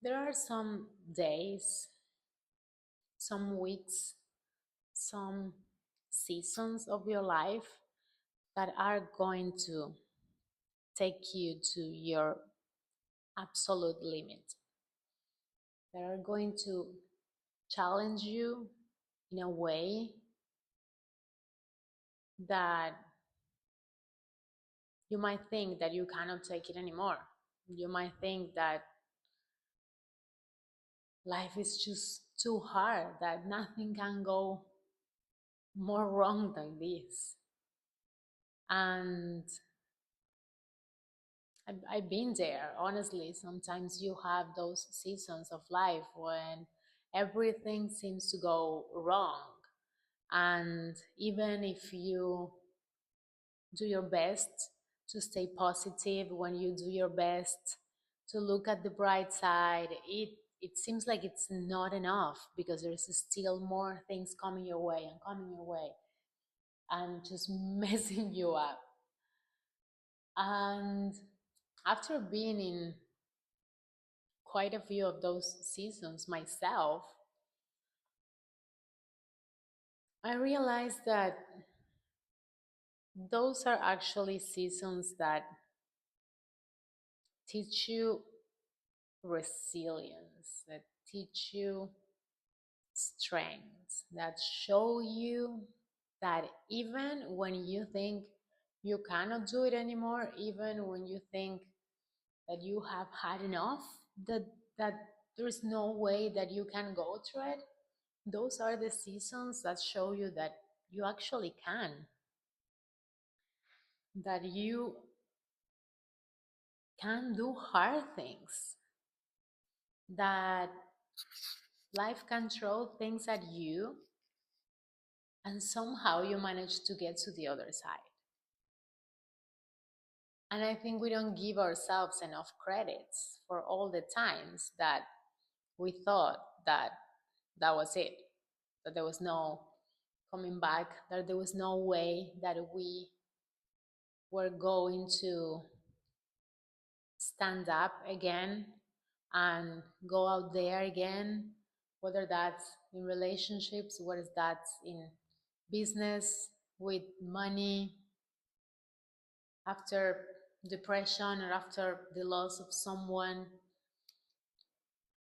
There are some days, some weeks, some seasons of your life that are going to take you to your absolute limit, that are going to challenge you in a way that you might think that you cannot take it anymore. You might think that life is just too hard, that nothing can go more wrong than this. And I've been there, honestly. Sometimes you have those seasons of life when everything seems to go wrong. And even if you do your best to stay positive, when you do your best to look at the bright side, it seems like it's not enough because there's still more things coming your way and coming your way and just messing you up. And after being in quite a few of those seasons myself, I realized that those are actually seasons that teach you resilience, that teach you strength, that show you that even when you think you cannot do it anymore, even when you think that you have had enough, that there's no way that you can go through it, those are the seasons that show you that you actually can, that you can do hard things, that life can throw things at you and somehow you manage to get to the other side. And I think we don't give ourselves enough credits for all the times that we thought that that was it, that there was no coming back, that there was no way that we were going to stand up again and go out there again, whether that's in relationships, whether that's in business, with money, after depression or after the loss of someone.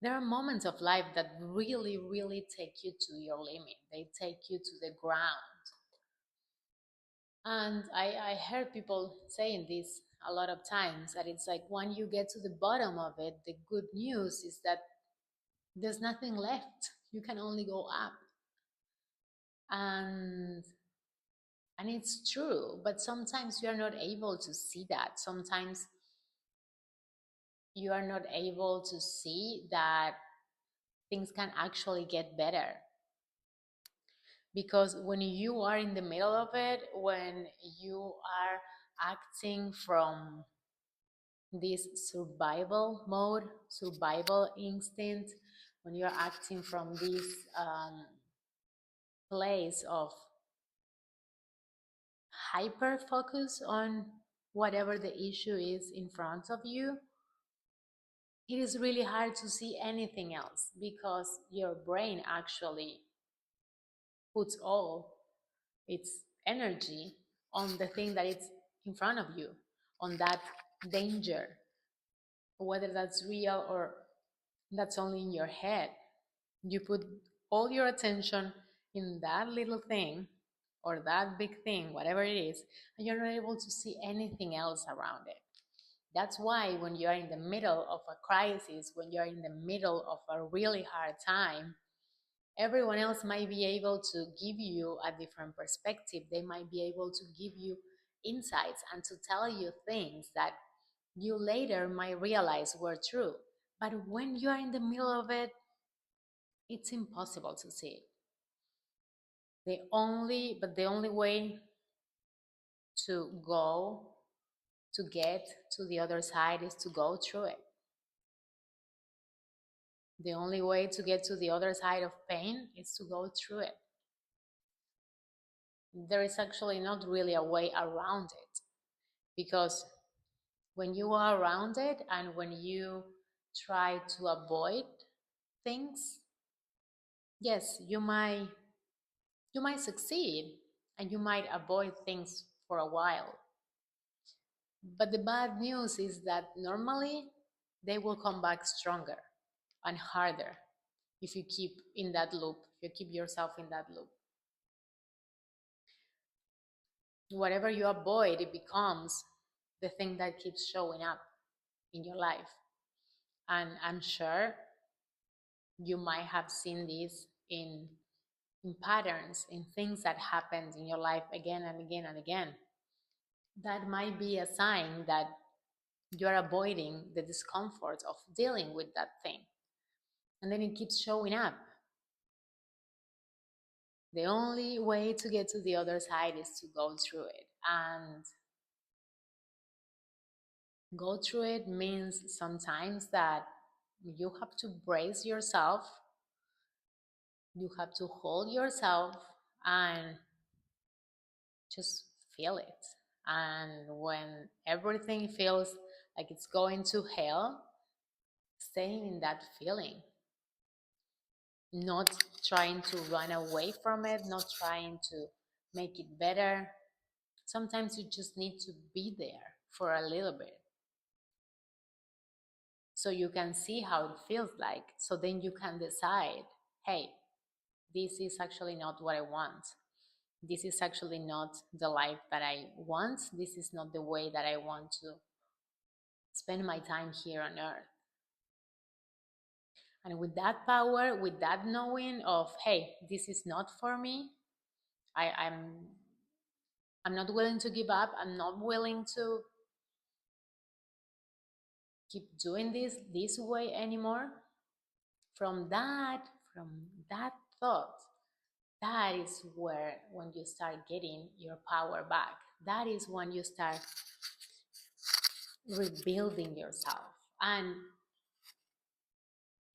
There are moments of life that really, really take you to your limit. They take you to the ground. And I heard people saying this a lot of times, that it's like when you get to the bottom of it, the good news is that there's nothing left. You can only go up. And and it's true, but sometimes you are not able to see that. Sometimes you are not able to see that things can actually get better. Because when you are in the middle of it, when you are acting from this survival mode, survival instinct, when you're acting from this place of hyper focus on whatever the issue is in front of you, it is really hard to see anything else because your brain actually puts all its energy on the thing that is in front of you, on that danger, whether that's real or that's only in your head. You put all your attention in that little thing or that big thing, whatever it is, and you're not able to see anything else around it. That's why when you are in the middle of a crisis, when you're in the middle of a really hard time, everyone else might be able to give you a different perspective. They might be able to give you insights and to tell you things that you later might realize were true. But when you are in the middle of it, it's impossible to see it. The only way to go, to get to the other side, is to go through it. The only way to get to the other side of pain is to go through it. There is actually not really a way around it, because when you are around it and when you try to avoid things, yes, you might succeed and you might avoid things for a while. But the bad news is that normally they will come back stronger and harder if you keep in that loop, if you keep yourself in that loop. Whatever you avoid, it becomes the thing that keeps showing up in your life. And I'm sure you might have seen this in patterns, in things that happened in your life again and again and again. That might be a sign that you're avoiding the discomfort of dealing with that thing. And then it keeps showing up. The only way to get to the other side is to go through it. And go through it means sometimes that you have to brace yourself, you have to hold yourself and just feel it. And when everything feels like it's going to hell, staying in that feeling, not trying to run away from it, not trying to make it better. Sometimes you just need to be there for a little bit so you can see how it feels like. So then you can decide, hey, this is actually not what I want. This is actually not the life that I want. This is not the way that I want to spend my time here on earth. And with that power, with that knowing of, hey, this is not for me, I'm not willing to give up. I'm not willing to keep doing this way anymore. From that thought, that is where when you start getting your power back. That is when you start rebuilding yourself. And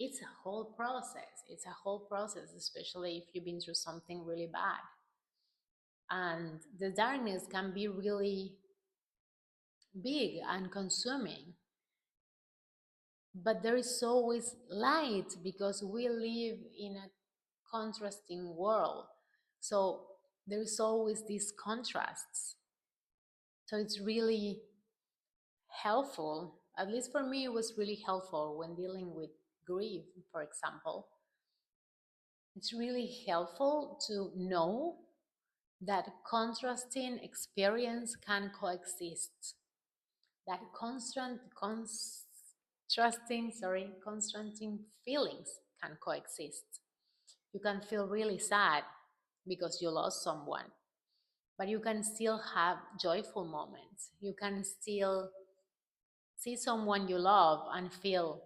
it's a whole process. It's a whole process, especially if you've been through something really bad. And the darkness can be really big and consuming. But there is always light because we live in a contrasting world. So there is always these contrasts. So it's really helpful, at least for me, it was really helpful when dealing with grief, for example. It's really helpful to know that contrasting experience can coexist. That contrasting feelings can coexist. You can feel really sad because you lost someone, but you can still have joyful moments. You can still see someone you love and feel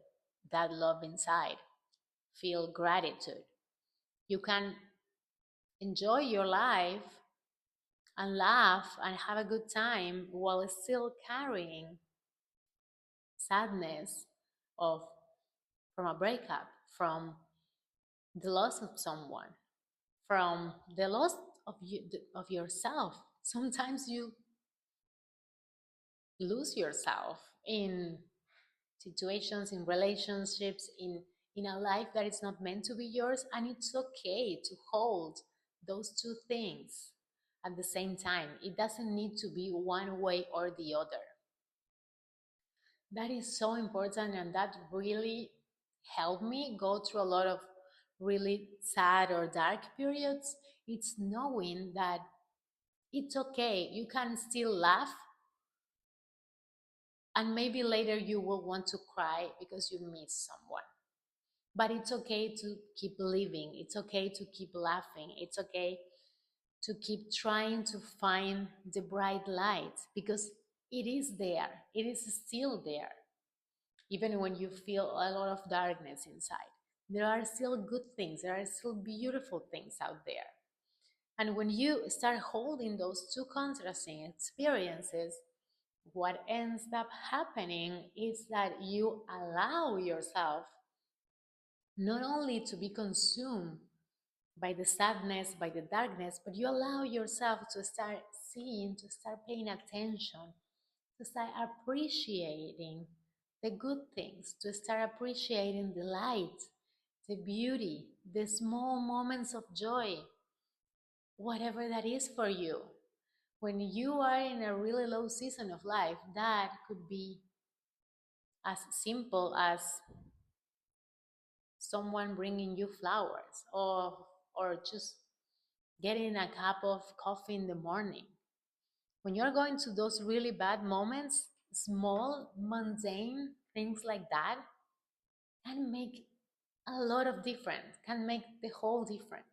that love inside, feel gratitude. You can enjoy your life and laugh and have a good time while still carrying sadness of from a breakup, from the loss of someone, from the loss of you, of yourself. Sometimes you lose yourself in situations, in relationships, in a life that is not meant to be yours, and it's okay to hold those two things at the same time. It doesn't need to be one way or the other. That is so important, and that really helped me go through a lot of really sad or dark periods. It's knowing that it's okay. You can still laugh, and maybe later you will want to cry because you miss someone. But it's okay to keep living. It's okay to keep laughing. It's okay to keep trying to find the bright light because it is there. It is still there. Even when you feel a lot of darkness inside, there are still good things. There are still beautiful things out there. And when you start holding those two contrasting experiences, what ends up happening is that you allow yourself not only to be consumed by the sadness, by the darkness, but you allow yourself to start seeing, to start paying attention, to start appreciating the good things, to start appreciating the light, the beauty, the small moments of joy, whatever that is for you. When you are in a really low season of life, that could be as simple as someone bringing you flowers, or just getting a cup of coffee in the morning. When you're going to those really bad moments, small, mundane things like that can make a lot of difference, can make the whole difference.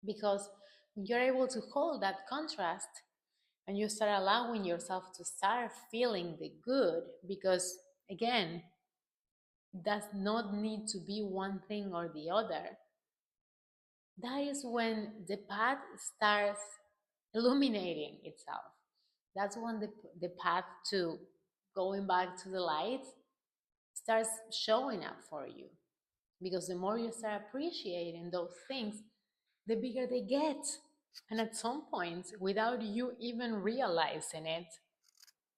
Because when you're able to hold that contrast and you start allowing yourself to start feeling the good, because again, it does not need to be one thing or the other, that is when the path starts illuminating itself. That's when the path to going back to the light starts showing up for you. Because the more you start appreciating those things, the bigger they get. And at some point, without you even realizing it,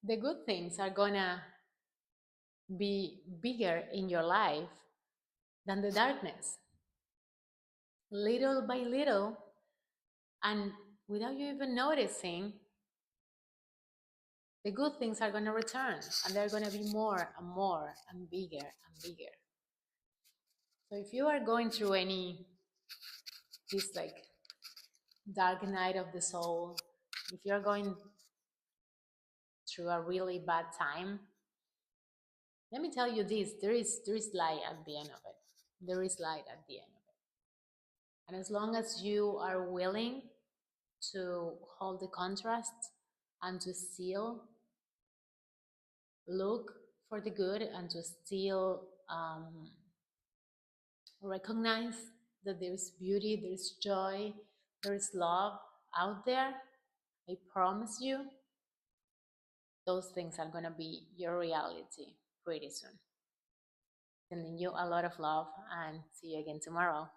the good things are gonna be bigger in your life than the darkness. Little by little, and without you even noticing, the good things are gonna return, and they're gonna be more and more and bigger and bigger. So if you are going through this like dark night of the soul, if you're going through a really bad time, let me tell you this, there is light at the end of it. There is light at the end of it. And as long as you are willing to hold the contrast and to still look for the good and to still recognize that there's beauty, there's joy, there's love out there, I promise you, those things are gonna be your reality pretty soon. Sending you a lot of love and see you again tomorrow.